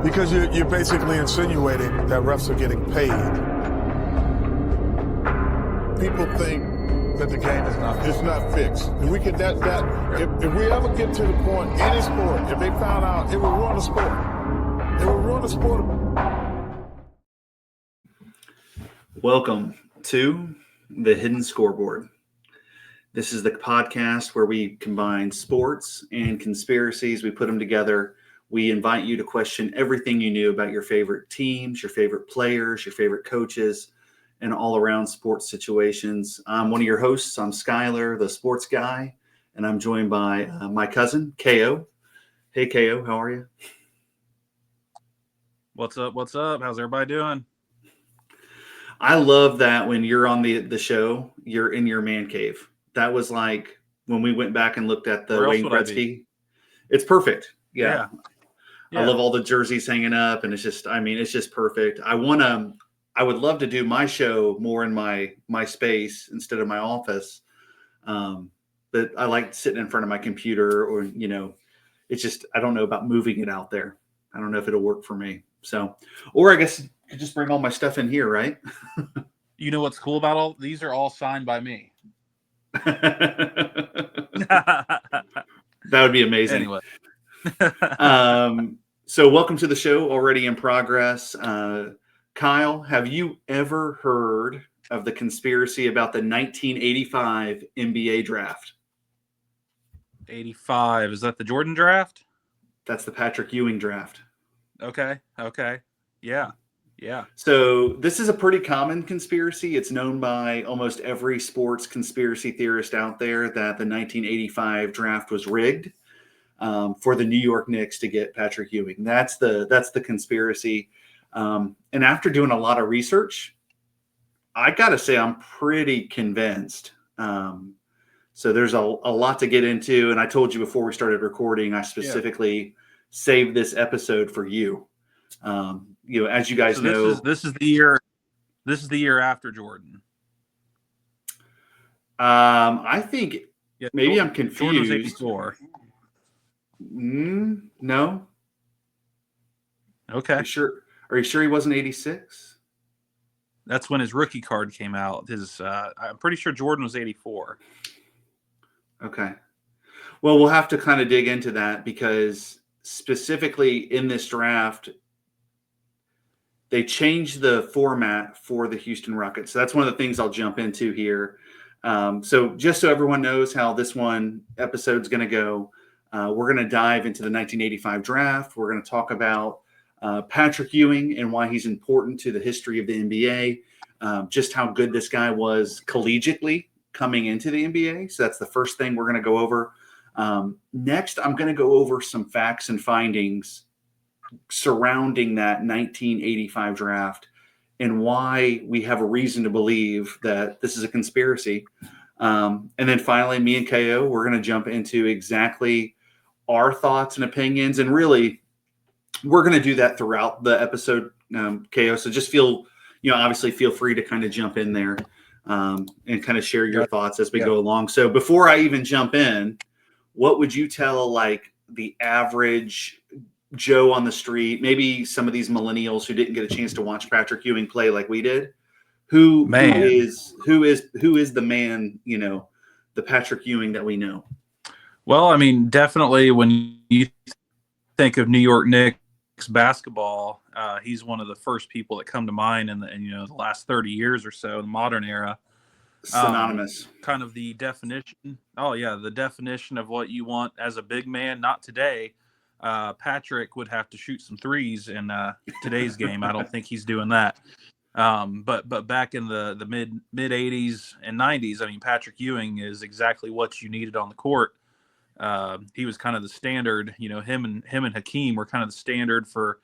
Because you're basically insinuating that refs are getting paid. People think that the game is not fixed. If we could if we ever get to the point, any sport, if they found out, it would ruin the sport. It would ruin the sport. Welcome to the Hidden Scoreboard. This is the podcast where we combine sports and conspiracies. We put them together. We invite you to question everything you knew about your favorite teams, your favorite players, your favorite coaches, and all around sports situations. I'm one of your hosts. I'm Skyler, the sports guy, and I'm joined by my cousin, KO. Hey, KO, how are you? What's up? How's everybody doing? I love that when you're on the show, you're in your man cave. That was like when we went back and looked at the Wayne Gretzky. It's perfect. Yeah. I love all the jerseys hanging up, and it's just perfect. I would love to do my show more in my space instead of my office. But I like sitting in front of my computer, or, it's just, I don't know about moving it out there. I don't know if it'll work for me. So, or I guess I could just bring all my stuff in here, right? You know what's cool about all these are all signed by me. That would be amazing. Anyway. So welcome to the show, already in progress. Kyle, have you ever heard of the conspiracy about the 1985 NBA draft? 85. Is that the Jordan draft? That's the Patrick Ewing draft. Okay. Yeah. So this is a pretty common conspiracy. It's known by almost every sports conspiracy theorist out there that the 1985 draft was rigged for the New York Knicks to get Patrick Ewing. That's the conspiracy. And after doing a lot of research, I got to say I'm pretty convinced. So there's a lot to get into. And I told you before we started recording, I specifically saved this episode for you. As you guys know, this is the year. This is the year after Jordan. I think maybe I'm confused. Jordan was 84. No. Okay. Are you sure he wasn't 86? That's when his rookie card came out. I'm pretty sure Jordan was 84. Okay. Well, we'll have to kind of dig into that, because specifically in this draft, they changed the format for the Houston Rockets. So that's one of the things I'll jump into here. So just so everyone knows how this one episode's going to go, we're going to dive into the 1985 draft. We're going to talk about Patrick Ewing and why he's important to the history of the NBA, just how good this guy was collegiately coming into the NBA. So that's the first thing we're going to go over. Next, I'm going to go over some facts and findings surrounding that 1985 draft and why we have a reason to believe that this is a conspiracy. And then finally, me and KO, we're going to jump into exactly our thoughts and opinions. And really, we're going to do that throughout the episode, KO. So just obviously feel free to kind of jump in there and kind of share your thoughts as we go along. So before I even jump in, what would you tell like the average Joe on the street, maybe some of these millennials who didn't get a chance to watch Patrick Ewing play like we did? Who is the man, the Patrick Ewing that we know? Well, I mean, definitely when you think of New York Knicks basketball, he's one of the first people that come to mind in the last 30 years or so, the modern era. Synonymous. Kind of the definition. Oh yeah, the definition of what you want as a big man. Not today. Patrick would have to shoot some threes in today's game. I don't think he's doing that. But back in the mid 80s and 90s, I mean, Patrick Ewing is exactly what you needed on the court. He was kind of the standard. Him and Hakeem were kind of the standard for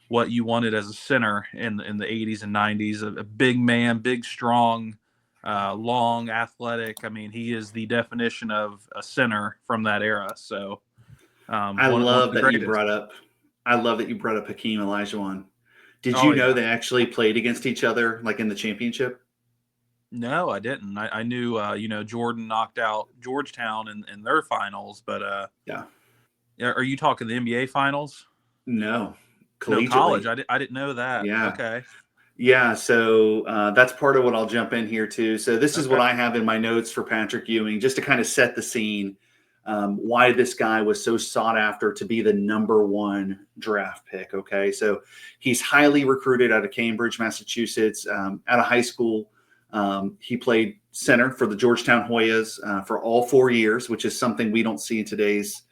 what you wanted as a center in the 80s and 90s. A big man, big, strong, long, athletic. I mean, he is the definition of a center from that era. So. I love that you brought up Hakeem Olajuwon. Did you know they actually played against each other, like in the championship? No, I didn't. I knew, Jordan knocked out Georgetown in their finals, but yeah. Are you talking the NBA finals? No, No, college. collegiately. I didn't know that. Yeah. Okay. Yeah, so that's part of what I'll jump in here too. So this is what Okay. I have in my notes for Patrick Ewing, just to kind of set the scene, why this guy was so sought after to be the number one draft pick. Okay, so he's highly recruited out of Cambridge, Massachusetts. Out of high school, he played center for the Georgetown Hoyas for all 4 years, which is something we don't see in today's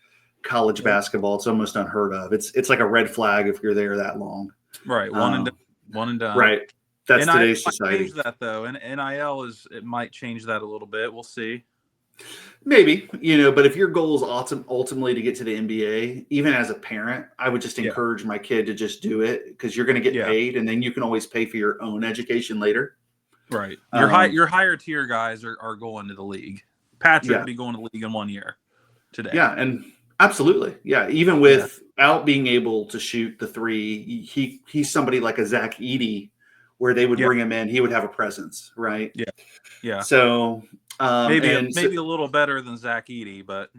college basketball. It's almost unheard of. It's like a red flag if you're there that long. Right. One and done. Right. That's NIL today's might society. change that though, and NIL it might change that a little bit. We'll see. Maybe, but if your goal is ultimately to get to the NBA, even as a parent, I would just encourage my kid to just do it, because you're going to get paid, and then you can always pay for your own education later. Right. Your higher tier guys are going to the league. Patrick will be going to the league in 1 year today. Yeah, and absolutely. Yeah, even without being able to shoot the three, he's somebody like a Zach Edey, where they would bring him in, he would have a presence, right? Yeah. Yeah. So maybe a little better than Zach Edey, but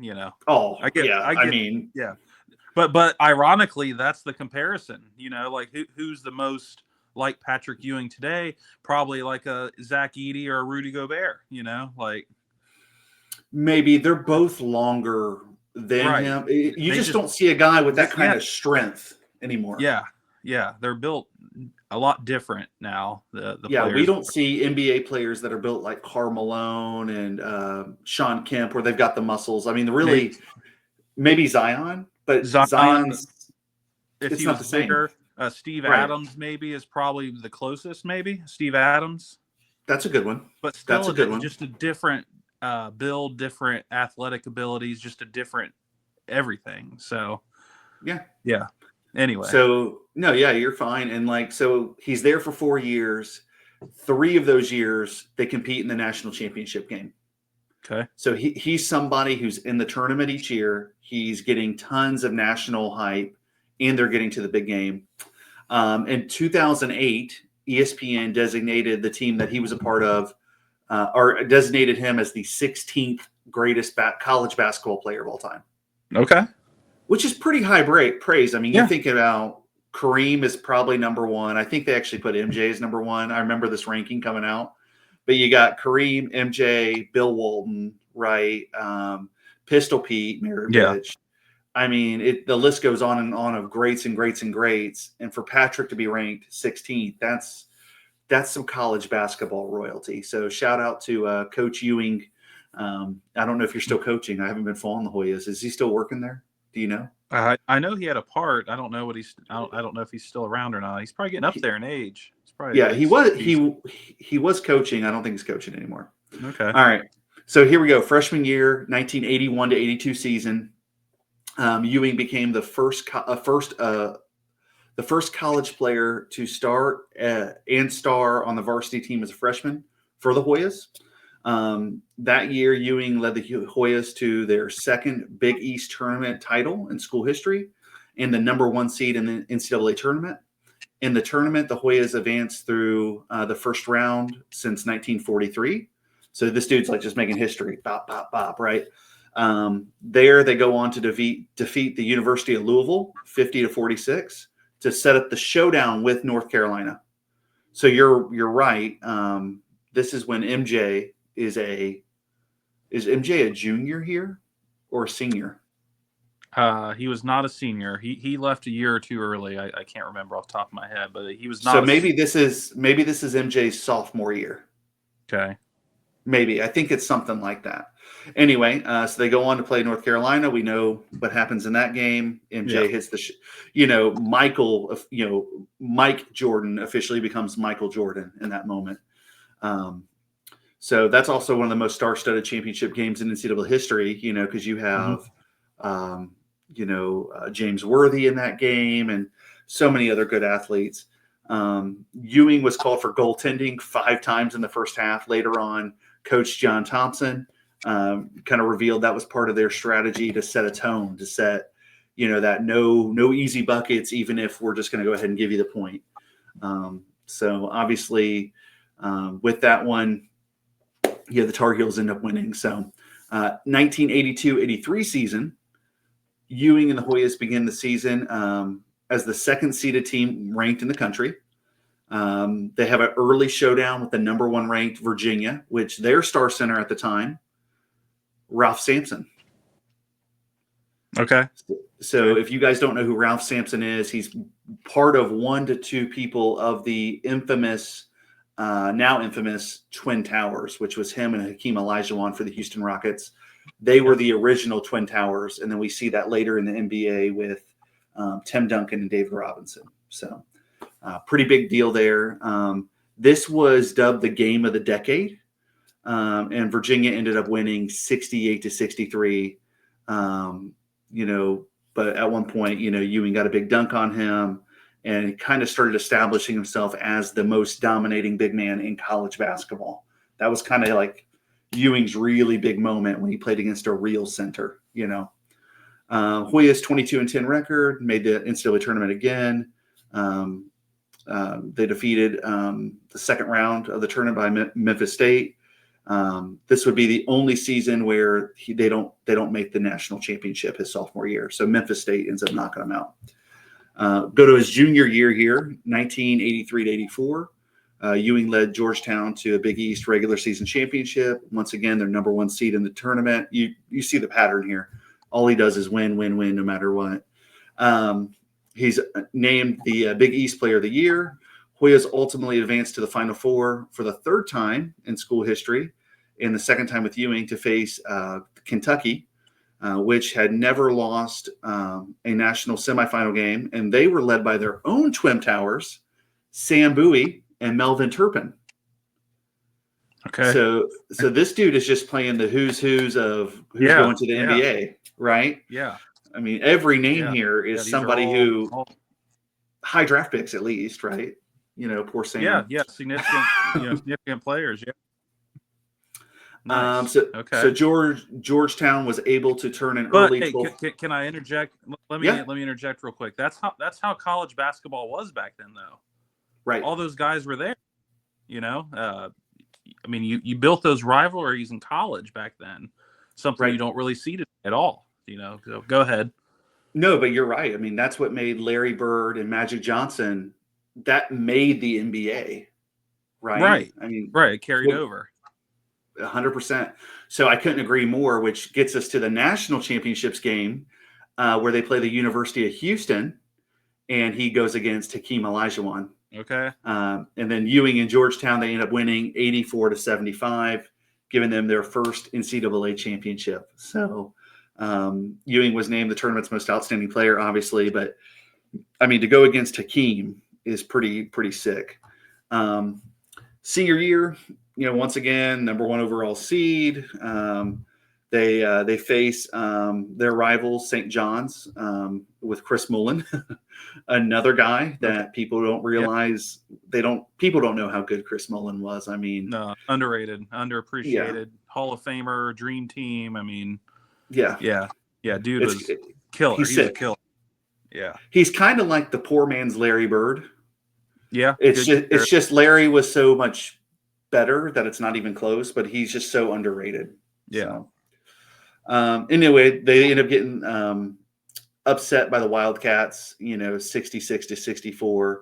But ironically, that's the comparison. Like who's the most like Patrick Ewing today? Probably like a Zach Edey or a Rudy Gobert. Like maybe they're both longer than him. You just don't see a guy with that kind of strength anymore. Yeah, they're built a lot different now. The players. We don't see NBA players that are built like Karl Malone and Sean Kemp, where they've got the muscles. I mean, really, maybe Zion, but Zion's if he was bigger. Steve Adams maybe is probably the closest. Maybe Steve Adams. That's a good one. But still, just a different build, different athletic abilities, just a different everything. So yeah. Anyway, so no, you're fine. And so he's there for 4 years. 3 of those years they compete in the national championship game. Okay. So he's somebody who's in the tournament each year. He's getting tons of national hype, and they're getting to the big game. In 2008, ESPN designated the team that he was a part of, or designated him as the 16th greatest college basketball player of all time. Okay. Which is pretty high praise. I mean, you think about Kareem is probably number one. I think they actually put MJ as number one. I remember this ranking coming out. But you got Kareem, MJ, Bill Walton, right? Pistol Pete, Maravich. Yeah. I mean, the list goes on and on of greats and greats and greats. And for Patrick to be ranked 16th, that's some college basketball royalty. So shout out to Coach Ewing. I don't know if you're still coaching. I haven't been following the Hoyas. Is he still working there? Do you know? I know he had a part. I don't know I don't know if he's still around or not. He's probably getting up there in age. He was coaching. I don't think he's coaching anymore. Okay. All right. So here we go. Freshman year, 1981 to 82 season. Ewing became the first college player to start and star on the varsity team as a freshman for the Hoyas. That year, Ewing led the Hoyas to their second Big East tournament title in school history and the number 1 seed in the NCAA tournament. In the tournament, the Hoyas advanced through the first round since 1943. So this dude's like just making history. Bop, bop, bop, right? There they go on to defeat the University of Louisville 50-46 to set up the showdown with North Carolina. So you're right. This is when MJ is MJ a junior here or a senior? He was not a senior. He left a year or two early. I can't remember off the top of my head, but he was not. So maybe this is MJ's sophomore year. Okay. Maybe. I think it's something like that. Anyway, so they go on to play North Carolina. We know what happens in that game. MJ hits Mike Jordan officially becomes Michael Jordan in that moment. So that's also one of the most star-studded championship games in NCAA history, because you have, James Worthy in that game and so many other good athletes. Ewing was called for goaltending 5 times in the first half. Later on, Coach John Thompson kind of revealed that was part of their strategy to set a tone, to set, that no easy buckets, even if we're just going to go ahead and give you the point. So obviously with that one, the Tar Heels end up winning. So 1982-83 season, Ewing and the Hoyas begin the season as the second seeded team ranked in the country. They have an early showdown with the number 1 ranked Virginia, which their star center at the time, Ralph Sampson. Okay. So if you guys don't know who Ralph Sampson is, he's part of 1 to 2 people of the now infamous Twin Towers, which was him and Hakeem Olajuwon for the Houston Rockets. They were the original Twin Towers, and then we see that later in the NBA with Tim Duncan and David Robinson. So pretty big deal there. This was dubbed the game of the decade, and Virginia ended up winning 68-63. But at one point, Ewing got a big dunk on him, and he kind of started establishing himself as the most dominating big man in college basketball. That was kind of like Ewing's really big moment when he played against a real center. Hoyas 22-10 record, made the NCAA tournament again. They defeated the second round of the tournament by Memphis State. This would be the only season where they don't make the national championship his sophomore year. So Memphis State ends up knocking him out. Go to his junior year here, 1983-84. Ewing led Georgetown to a Big East regular season championship. Once again, they're number 1 seed in the tournament. You see the pattern here. All he does is win, no matter what. He's named the Big East Player of the Year. Hoyas ultimately advanced to the Final Four for the 3rd time in school history, and the 2nd time with Ewing to face Kentucky, which had never lost a national semifinal game, and they were led by their own Twin Towers, Sam Bowie and Melvin Turpin. Okay. So this dude is just playing the who's of who's going to the NBA, right? Yeah. I mean, every name here is somebody who high draft picks at least, right? Poor Sam. Yeah, significant players. Yeah. Nice. So Georgetown was able to turn an early. Hey, can I interject? Let me interject real quick. That's how college basketball was back then, though. Right. All those guys were there. You built those rivalries in college back then. Something you don't really see today at all. So go ahead. No, but you're right. I mean, that's what made Larry Bird and Magic Johnson. That made the NBA, right? Right. I mean, it carried over. 100%. So I couldn't agree more, which gets us to the national championships game where they play the University of Houston, and he goes against Hakeem Olajuwon. Okay. And then Ewing and Georgetown, they end up winning 84-75, giving them their first NCAA championship. So Ewing was named the tournament's most outstanding player, obviously, but I mean, to go against Hakeem is pretty sick. Senior year, once again, number 1 overall seed. They face their rivals, St. John's, with Chris Mullin, another guy that people don't realize. People don't know how good Chris Mullin was. I mean, no, underrated, underappreciated, Hall of Famer, dream team. I mean, dude was killer. He's a killer. Yeah, he's kind of like the poor man's Larry Bird. Yeah, it's just Larry was so much better that it's not even close. But he's just so underrated. Yeah. So, anyway, they end up getting upset by the Wildcats, 66-64,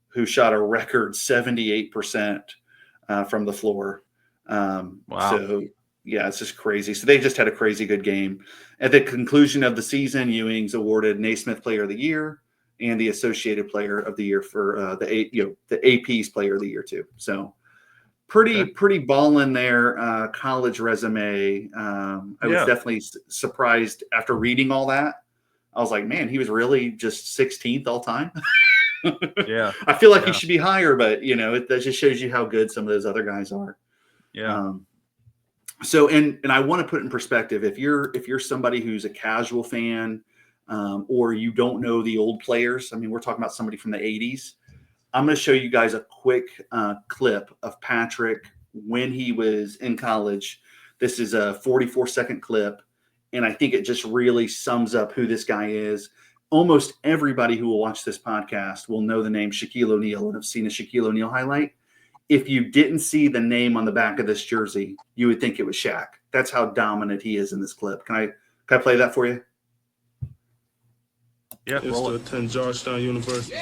who shot a record 78% from the floor. Wow. So, yeah, it's just crazy. So they just had a crazy good game. At the conclusion of the season, Ewing's awarded Naismith Player of the Year and the Associated Player of the Year for the AP's Player of the Year too. So pretty ballin' there college resume. I was definitely surprised after reading all that. I was like, man, he was really just 16th all time. Yeah. I feel like he should be higher, but that just shows you how good some of those other guys are. Yeah. So, and I want to put in perspective, if you're somebody who's a casual fan, or you don't know the old players, I mean, we're talking about somebody from the 80s. I'm going to show you guys a quick clip of Patrick when he was in college. This is a 44-second clip, and I think it just really sums up who this guy is. Almost everybody who will watch this podcast will know the name Shaquille O'Neal and have seen a Shaquille O'Neal highlight. If you didn't see the name on the back of this jersey, you would think it was Shaq. That's how dominant he is in this clip. Can I play that for you? Yeah, Used to attend Georgetown University.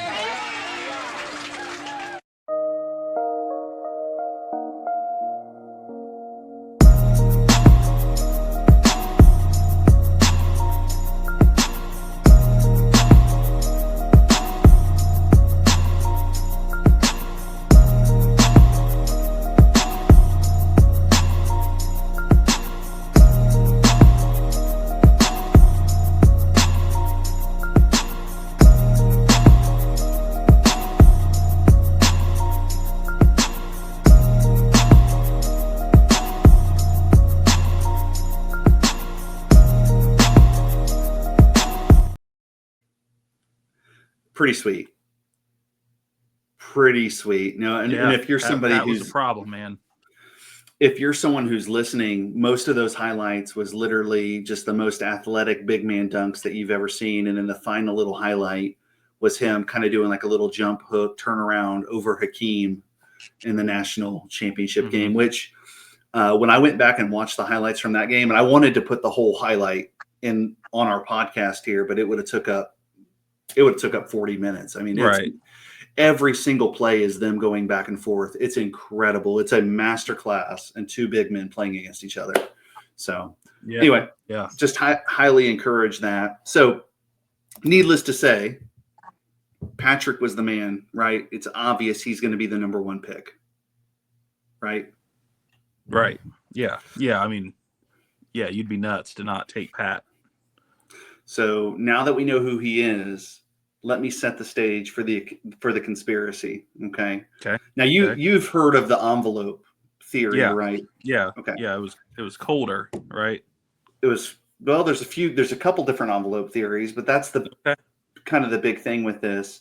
Pretty sweet. Pretty sweet. No, and if you're somebody that who's was a problem, man. If you're someone who's listening, most of those highlights was literally just the most athletic big man dunks that you've ever seen. And then the final little highlight was him kind of doing like a little jump hook turnaround over Hakeem in the national championship game, which when I went back and watched the highlights from that game, and I wanted to put the whole highlight on our podcast here, but it would have took up 40 minutes. I mean, every single play is them going back and forth. It's incredible. It's a masterclass and two big men playing against each other. So anyway, just highly encourage that. So needless to say, Patrick was the man, right? It's obvious he's going to be the number one pick, right? Right. Yeah. Yeah. I mean, yeah, you'd be nuts to not take Pat. So now that we know who he is, let me set the stage for the conspiracy. Okay. Now you've heard of the envelope theory, right? Yeah. Okay. Yeah. It was colder, right? There's a couple different envelope theories, but that's the kind of the big thing with this.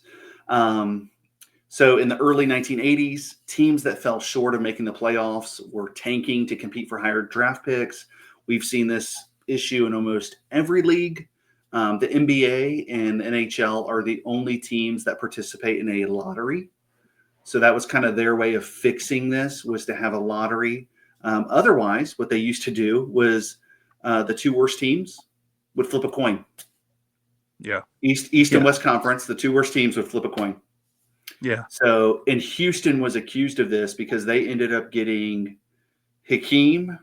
So in the early 1980s, teams that fell short of making the playoffs were tanking to compete for higher draft picks. We've seen this issue in almost every league. The NBA and NHL are the only teams that participate in a lottery. So that was kind of their way of fixing this, was to have a lottery. Otherwise, what they used to do was the two worst teams would flip a coin. Yeah. East and West Conference, the two worst teams would flip a coin. Yeah. So, and Houston was accused of this because they ended up getting Hakeem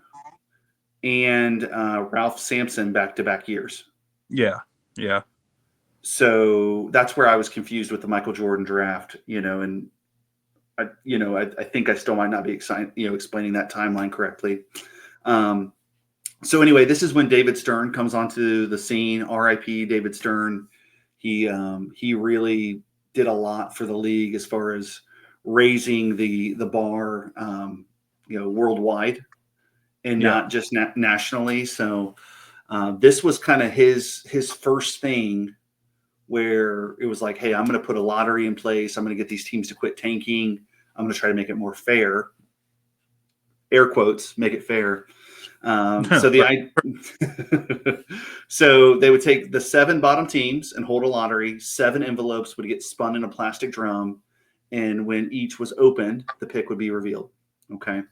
and Ralph Sampson back-to-back years. Yeah. Yeah. So that's where I was confused with the Michael Jordan draft, and I think I still might not be explaining that timeline correctly. So anyway, this is when David Stern comes onto the scene. R.I.P. David Stern. He really did a lot for the league as far as raising the bar, worldwide and not just nationally. So this was kind of his first thing where it was like, hey, I'm going to put a lottery in place. I'm going to get these teams to quit tanking. I'm going to try to make it more fair. Air quotes, make it fair. So they would take the 7 bottom teams and hold a lottery. 7 envelopes would get spun in a plastic drum. And when each was opened, the pick would be revealed. Okay.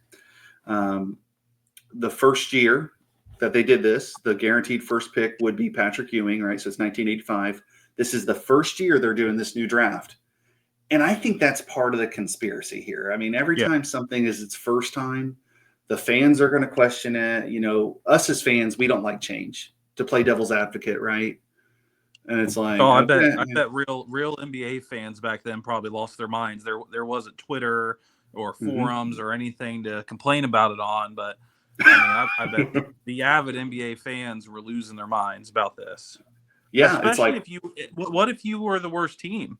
The first year that they did this, the guaranteed first pick would be Patrick Ewing, right? So it's 1985. This is the first year they're doing this new draft. And I think that's part of the conspiracy here. I mean, every time something is its first time, the fans are going to question it. Us as fans, we don't like change, to play devil's advocate, right? And it's like, I bet real NBA fans back then probably lost their minds. There wasn't Twitter or forums or anything to complain about it on, but I bet the avid NBA fans were losing their minds about this. Yeah, especially it's like, what if you were the worst team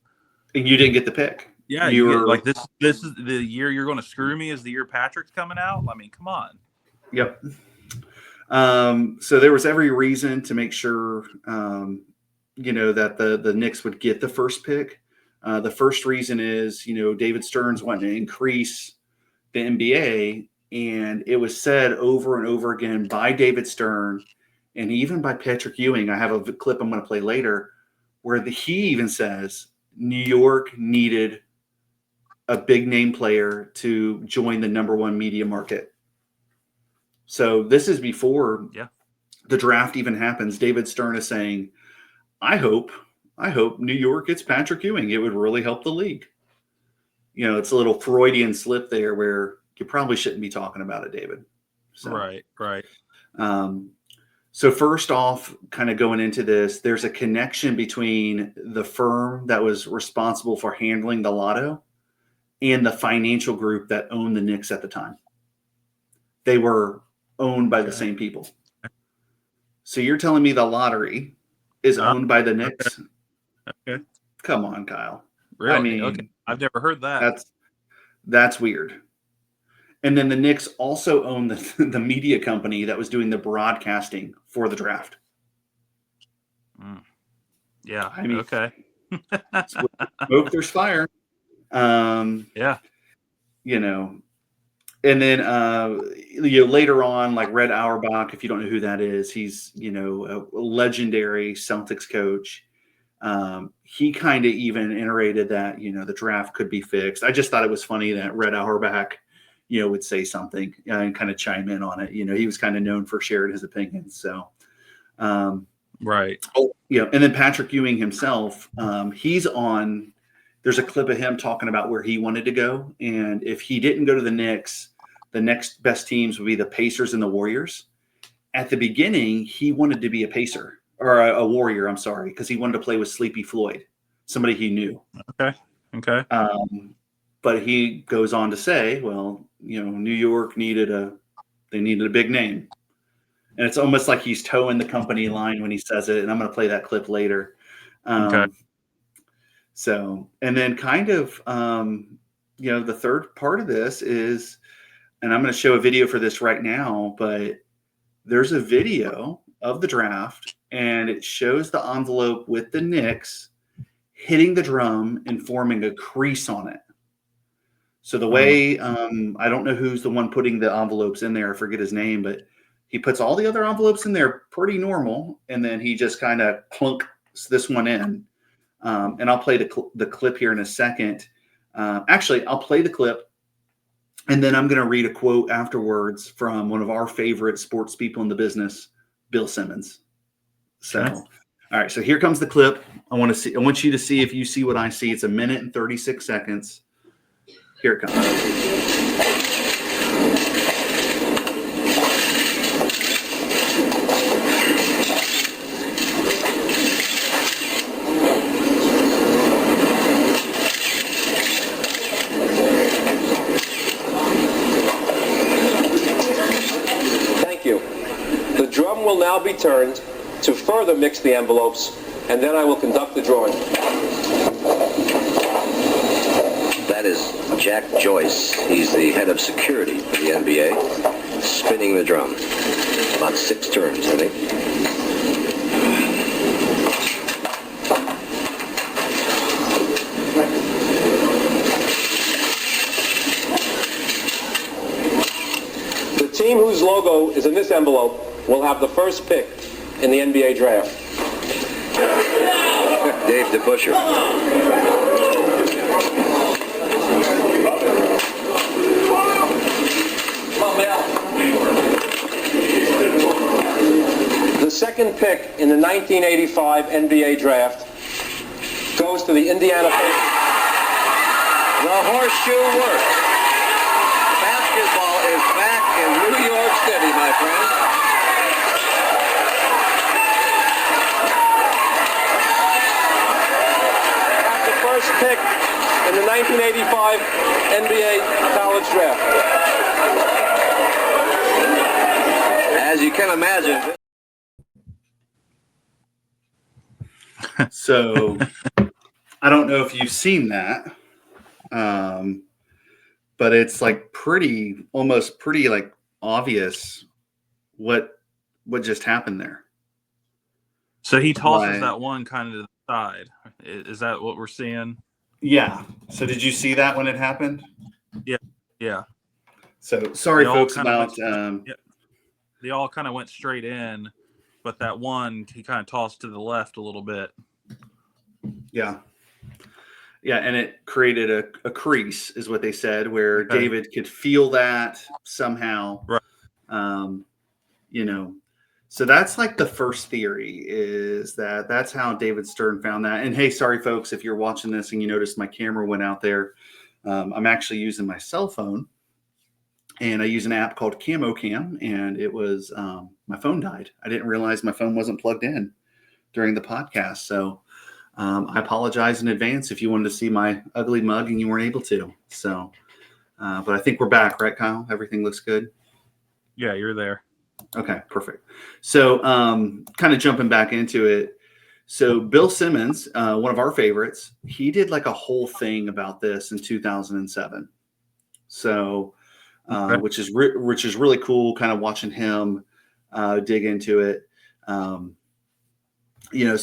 and you didn't get the pick? Yeah, you were like, this is the year you're going to screw me. Is the year Patrick's coming out? I mean, come on. Yep. So there was every reason to make sure, that the Knicks would get the first pick. The first reason is, David Stern's wanting to increase the NBA. And it was said over and over again by David Stern and even by Patrick Ewing. I have a clip I'm going to play later where he even says New York needed a big name player to join the number one media market. So this is before the draft even happens. David Stern is saying, I hope I hope New York gets Patrick Ewing. It would really help the league. It's a little Freudian slip there where you probably shouldn't be talking about it, David. So, Right. So first off, kind of going into this, there's a connection between the firm that was responsible for handling the lotto and the financial group that owned the Knicks at the time. They were owned by the same people. So you're telling me the lottery is owned by the Knicks? Okay. Come on, Kyle. Really? I mean, okay. I've never heard that. That's weird. And then the Knicks also own the media company that was doing the broadcasting for the draft. Yeah. I mean, okay. Smoke, there's fire. Yeah. And then later on, like Red Auerbach, if you don't know who that is, he's a legendary Celtics coach. He kind of even iterated that the draft could be fixed. I just thought it was funny that Red Auerbach would say something and kind of chime in on it. He was kind of known for sharing his opinions. So, right. And then Patrick Ewing himself, there's a clip of him talking about where he wanted to go. And if he didn't go to the Knicks, the next best teams would be the Pacers and the Warriors. At the beginning, he wanted to be a Pacer or a Warrior. I'm sorry. Because he wanted to play with Sleepy Floyd, somebody he knew. Okay. But he goes on to say, well, New York needed a big name. And it's almost like he's towing the company line when he says it. And I'm going to play that clip later. Okay. So, and then kind of, the third part of this is, and I'm going to show a video for this right now, but there's a video of the draft and it shows the envelope with the Knicks hitting the drum and forming a crease on it. So the way, I don't know who's the one putting the envelopes in there. I forget his name, but he puts all the other envelopes in there pretty normal. And then he just kind of plunks this one in. And I'll play the clip here in a second. Actually, I'll play the clip. And then I'm going to read a quote afterwards from one of our favorite sports people in the business, Bill Simmons. So, all right. So here comes the clip. I want you to see if you see what I see. It's 1 minute and 36 seconds. Here it comes. Thank you. The drum will now be turned to further mix the envelopes, and then I will conduct the drawing. That is Jack Joyce. He's the head of security for the NBA, spinning the drum. About 6 turns, I think. The team whose logo is in this envelope will have the first pick in the NBA draft. Dave DeBuscher. The second pick in the 1985 NBA draft goes to the Indiana Pacers. The horseshoe works. Basketball is back in New York City, my friend. The first pick in the 1985 NBA college draft. As you can imagine. So I don't know if you've seen that, but it's like almost pretty like obvious what just happened there. So he tosses that one kind of to the side. Is that what we're seeing? Yeah. So did you see that when it happened? Yeah. So sorry, folks, about they all kind of went straight in, but that one he kind of tossed to the left a little bit. Yeah, and it created a crease, is what they said, where David could feel that somehow. Right. So that's like the first theory, is that's how David Stern found that. And hey, sorry folks, if you're watching this and you noticed my camera went out there, I'm actually using my cell phone, and I use an app called Camo Cam, and it was my phone died. I didn't realize my phone wasn't plugged in during the podcast. So I apologize in advance if you wanted to see my ugly mug and you weren't able to. So, but I think we're back, right, Kyle? Everything looks good. Yeah, you're there. Okay, perfect. So kind of jumping back into it. So Bill Simmons, one of our favorites, he did like a whole thing about this in 2007. So, which is really cool, kind of watching him dig into it. So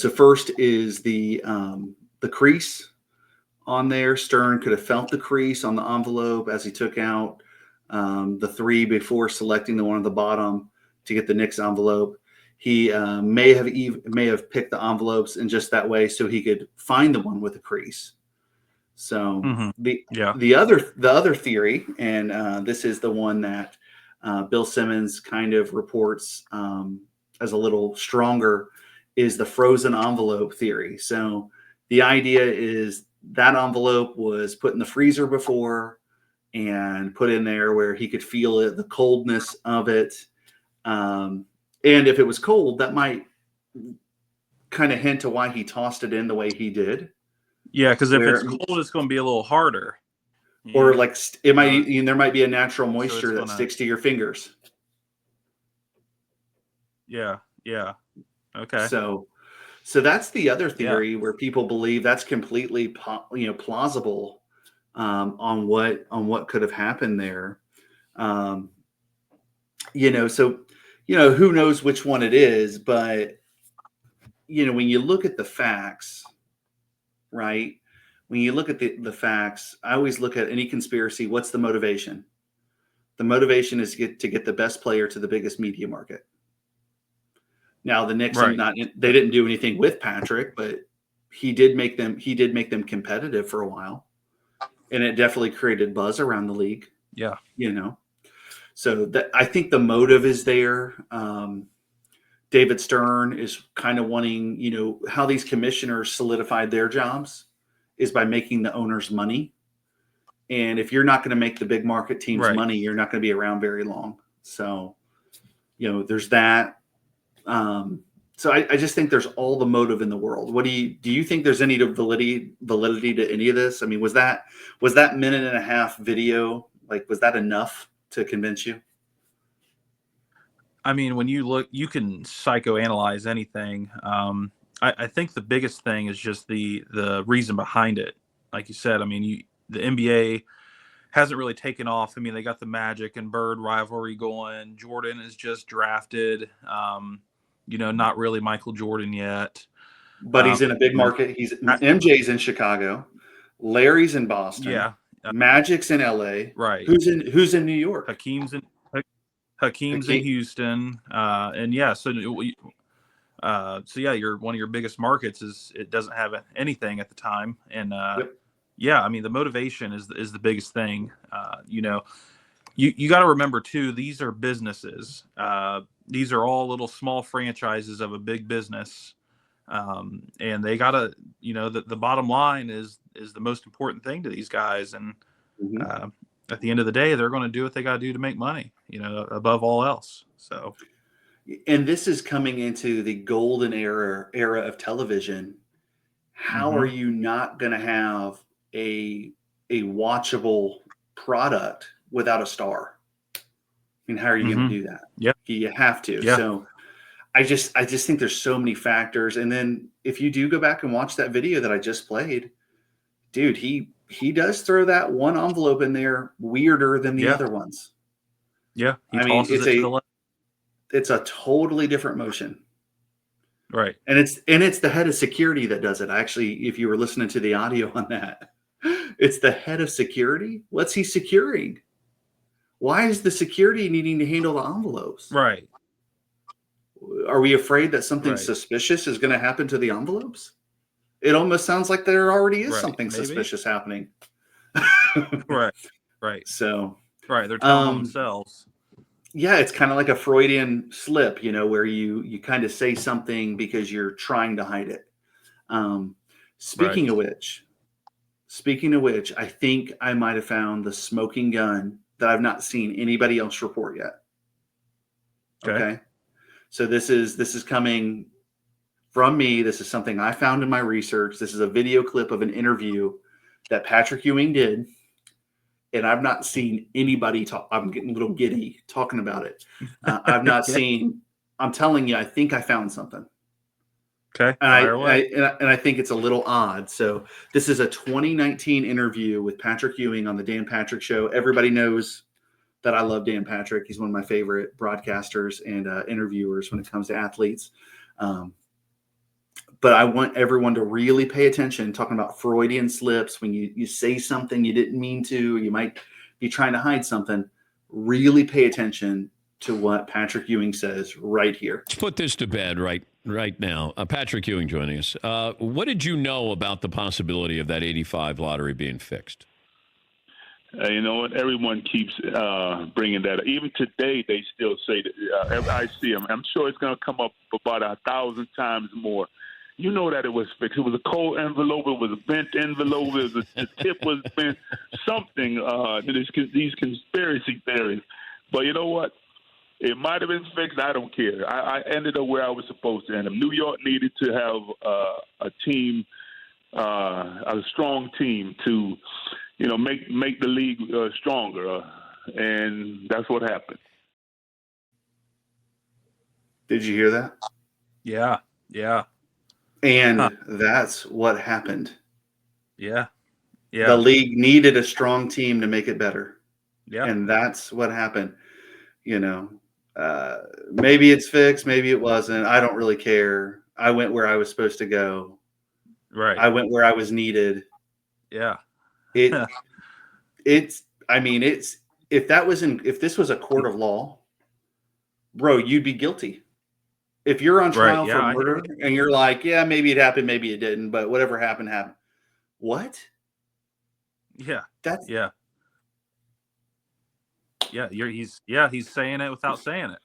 first is the crease on there. Stern could have felt the crease on the envelope as he took out the 3 before selecting the one at the bottom to get the Knicks envelope. He may have picked the envelopes in just that way so he could find the one with the crease. So the other theory, and this is the one that Bill Simmons kind of reports as a little stronger, is the frozen envelope theory. So the idea is that envelope was put in the freezer before and put in there where he could feel it, the coldness of it. And if it was cold, that might kind of hint to why he tossed it in the way he did. Yeah, because if it's cold, it's going to be a little harder. Or like it might, there might be a natural moisture that sticks to your fingers. Yeah. Okay. So that's the other theory where people believe that's completely plausible on what could have happened there. Who knows which one it is, but when you look at the facts, right? When you look at the facts, I always look at any conspiracy. What's the motivation? The motivation is to get the best player to the biggest media market. Now the Knicks, they didn't do anything with Patrick, but he did make them competitive for a while, and it definitely created buzz around the league. Yeah, So I think the motive is there. David Stern is kind of wanting, how these commissioners solidified their jobs is by making the owners money. And if you're not going to make the big market teams money, you're not going to be around very long. So, there's that. So I just think there's all the motive in the world. Do you think there's any validity to any of this? I mean, was that minute and a half video, was that enough to convince you? I mean, when you look, you can psychoanalyze anything. I think the biggest thing is just the reason behind it. Like you said, I mean, the NBA hasn't really taken off. I mean, they got the Magic and Bird rivalry going. Jordan is just drafted. Not really Michael Jordan yet. But he's in a big market. MJ's in Chicago. Larry's in Boston. Yeah. Magic's in LA. Right. Who's in New York? Hakeem's in Houston. You're one of your biggest markets it doesn't have anything at the time. And I mean, the motivation is the biggest thing. You got to remember too, these are businesses. These are all little small franchises of a big business. And they gotta, the bottom line is the most important thing to these guys. And at the end of the day, they're going to do what they got to do to make money, above all else. So, and this is coming into the golden era of television. How are you not going to have a watchable product without a star? I mean, how are you going to do that? Yep. You have to. Yeah. So I just think there's so many factors. And then if you do go back and watch that video that I just played, dude, he does throw that one envelope in there weirder than the other ones. Yeah. It's a totally different motion. Right. And it's the head of security that does it. Actually, if you were listening to the audio on that, it's the head of security. What's he securing? Why is the security needing to handle the envelopes? Right. Are we afraid that something suspicious is going to happen to the envelopes? It almost sounds like there already is something suspicious happening. Right. So, they're telling themselves. Yeah, it's kind of like a Freudian slip, where you kind of say something because you're trying to hide it. Um, speaking Right. of which, I think I might have found the smoking gun that I've not seen anybody else report yet. Okay. So this is coming from me. This is something I found in my research. This is a video clip of an interview that Patrick Ewing did. And I've not seen anybody talk. I'm getting a little giddy talking about it. I've not seen. I'm telling you, I think I found something. Okay. And I think it's a little odd. So this is a 2019 interview with Patrick Ewing on the Dan Patrick Show. Everybody knows that I love Dan Patrick. He's one of my favorite broadcasters and interviewers when it comes to athletes. But I want everyone to really pay attention, talking about Freudian slips. When you say something you didn't mean to, you might be trying to hide something. Really pay attention to what Patrick Ewing says right here. Let's put this to bed right now. Patrick Ewing joining us. What did you know about the possibility of that 85 lottery being fixed? You know what? Everyone keeps bringing that up. Even today, they still say that. I see them. I'm sure it's going to come up about 1,000 times more. You know that it was fixed. It was a cold envelope. It was a bent envelope. The tip was bent. Something. These conspiracy theories. But you know what? It might have been fixed. I don't care. I ended up where I was supposed to end up. New York needed to have a team, a strong team to, make the league stronger, and that's what happened. Did you hear that? Yeah. And that's what happened. Yeah. The league needed a strong team to make it better. Yeah. And that's what happened. Maybe it's fixed, maybe it wasn't. I don't really care. I went where I was supposed to go. Right. I went where I was needed. Yeah. If this was a court of law, bro, you'd be guilty. If you're on trial for murder and you're like, yeah, maybe it happened, maybe it didn't, but whatever happened. What? Yeah. Yeah. He's saying it without saying it.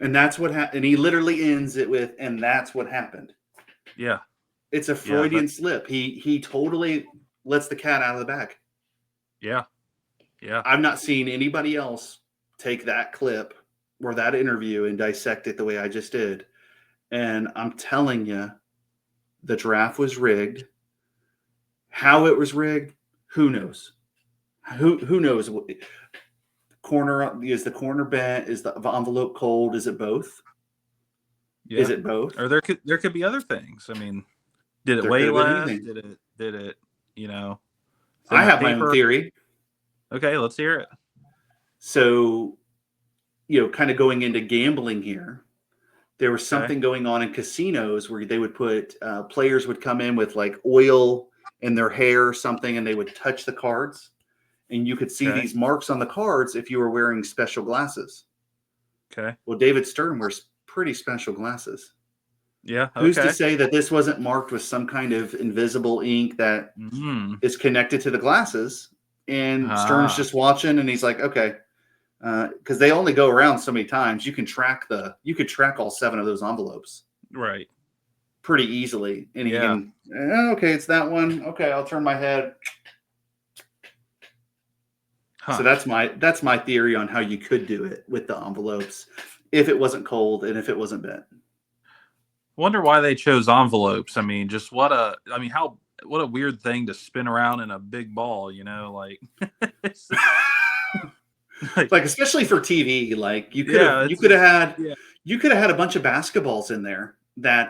And that's what happened. And he literally ends it with, and that's what happened. Yeah. It's a Freudian slip. He totally lets the cat out of the bag. Yeah. Yeah. I've not seen anybody else take that clip or that interview and dissect it the way I just did. And I'm telling you, the draft was rigged. How it was rigged, who knows? Who knows? Is the corner bent? Is the envelope cold? Is it both? Yeah. Is it both? Or there could be other things. I mean, did it weigh less? Did it? I have my own theory. Okay, let's hear it. So, kind of going into gambling here, there was something going on in casinos where they would put players would come in with like oil in their hair or something, and they would touch the cards, and you could see these marks on the cards if you were wearing special glasses. Okay. Well, David Stern wears pretty special glasses. Yeah. Okay. Who's to say that this wasn't marked with some kind of invisible ink that is connected to the glasses? And Stern's just watching, and he's like, okay, because they only go around so many times. You could track all 7 of those envelopes, right, pretty easily. And you can, okay, it's that one. Okay, I'll turn my head. So that's my theory on how you could do it with the envelopes if it wasn't cold and if it wasn't bent. Wonder why they chose envelopes. I mean, just what a weird thing to spin around in a big ball, like like especially for TV, like you could have had a bunch of basketballs in there that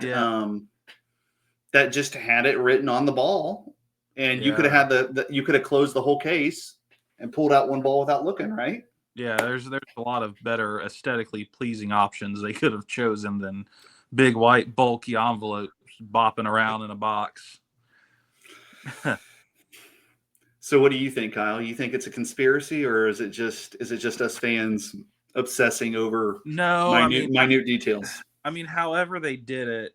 that just had it written on the ball, and you could have had you could have closed the whole case and pulled out one ball without looking, right? Yeah, there's a lot of better aesthetically pleasing options they could have chosen than big white bulky envelopes bopping around in a box. So what do you think, Kyle? You think it's a conspiracy, or is it just us fans obsessing over minute details? I mean, however they did it,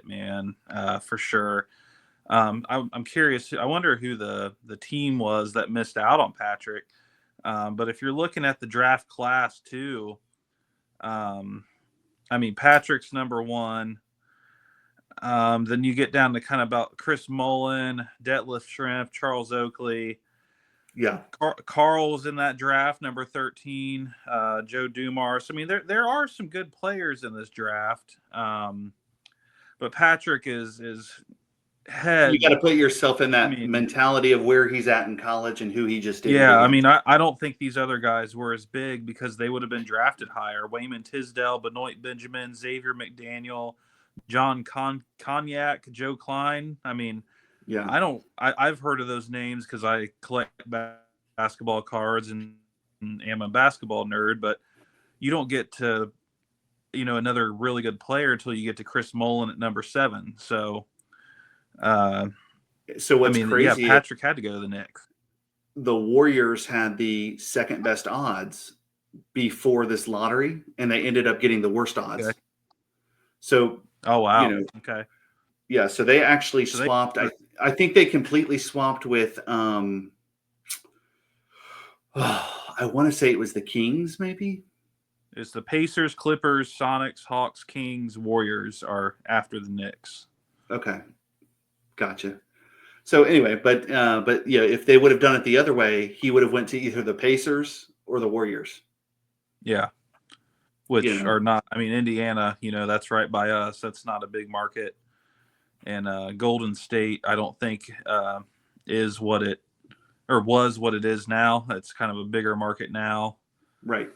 man, for sure. I'm curious. I wonder who the team was that missed out on Patrick. But if you're looking at the draft class too, I mean, Patrick's number one. Then you get down to kind of about Chris Mullen, Detlef Schrempf, Charles Oakley. Yeah. Carl's in that draft, number 13. Joe Dumars. I mean, there are some good players in this draft. But Patrick is head. You got to put yourself in that mentality of where he's at in college and who he just did. Yeah, I mean, I don't think these other guys were as big because they would have been drafted higher. Wayman Tisdale, Benoit Benjamin, Xavier McDaniel, John Cognac, Joe Klein. I mean, yeah, I've heard of those names because I collect basketball cards and am a basketball nerd, but you don't get to, another really good player until you get to Chris Mullen at number 7. So what's crazy? Yeah, Patrick had to go to the Knicks. The Warriors had the second best odds before this lottery, and they ended up getting the worst odds. Okay. So, oh wow, okay, yeah. So they actually swapped. I think they completely swapped with. I want to say it was the Kings, maybe. It's the Pacers, Clippers, Sonics, Hawks, Kings, Warriors are after the Knicks. Okay. Gotcha. So anyway, but yeah, if they would have done it the other way, he would have went to either the Pacers or the Warriors. Yeah. Which are not, I mean, Indiana, that's right by us. That's not a big market. And Golden State, I don't think is what it, or was what it is now. It's kind of a bigger market now. Right.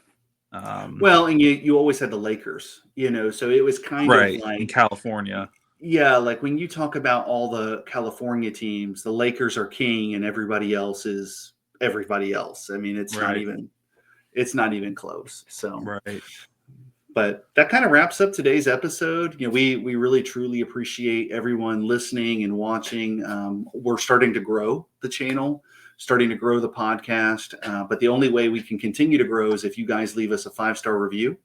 Well, and you always had the Lakers, so it was kind of like in California. Yeah, like when you talk about all the California teams, the Lakers are king and everybody else is everybody else. I mean, it's not even close. So, right. But that kind of wraps up today's episode. We really truly appreciate everyone listening and watching. We're starting to grow the channel, starting to grow the podcast. But the only way we can continue to grow is if you guys leave us a 5-star review.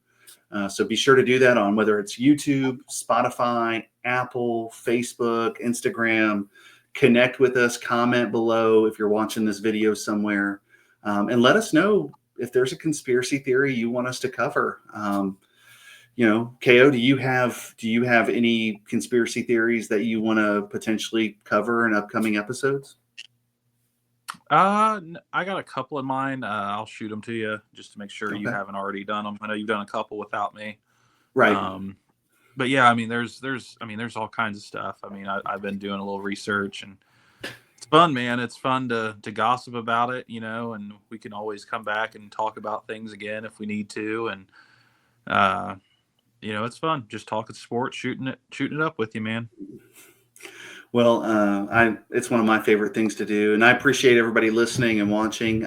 So be sure to do that on whether it's YouTube, Spotify, Apple, Facebook, Instagram. Connect with us, comment below if you're watching this video somewhere, and let us know if there's a conspiracy theory you want us to cover. KO, do you have any conspiracy theories that you want to potentially cover in upcoming episodes? I got a couple in mind. I'll shoot them to you just to make sure you haven't already done them. I know you've done a couple without me. Right. But yeah, I mean, there's all kinds of stuff. I mean, I've been doing a little research and it's fun, man. It's fun to gossip about it, and we can always come back and talk about things again if we need to. And, it's fun just talking sports, shooting it up with you, man. Well, it's one of my favorite things to do, and I appreciate everybody listening and watching.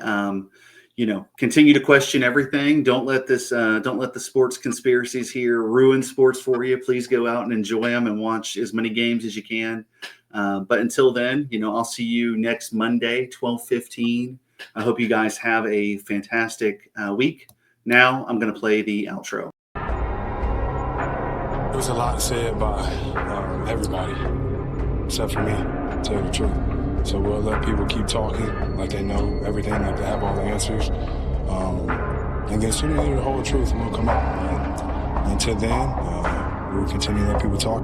Continue to question everything. Don't let the sports conspiracies here ruin sports for you. Please go out and enjoy them and watch as many games as you can. But until then, I'll see you next Monday, 12:15. I hope you guys have a fantastic week. Now I'm going to play the outro. There was a lot said by everybody. Except for me, to tell you the truth. So we'll let people keep talking like they know everything, like they have all the answers. And then soon as they hear the whole truth, we'll come out. And until then, we'll continue to let people talk.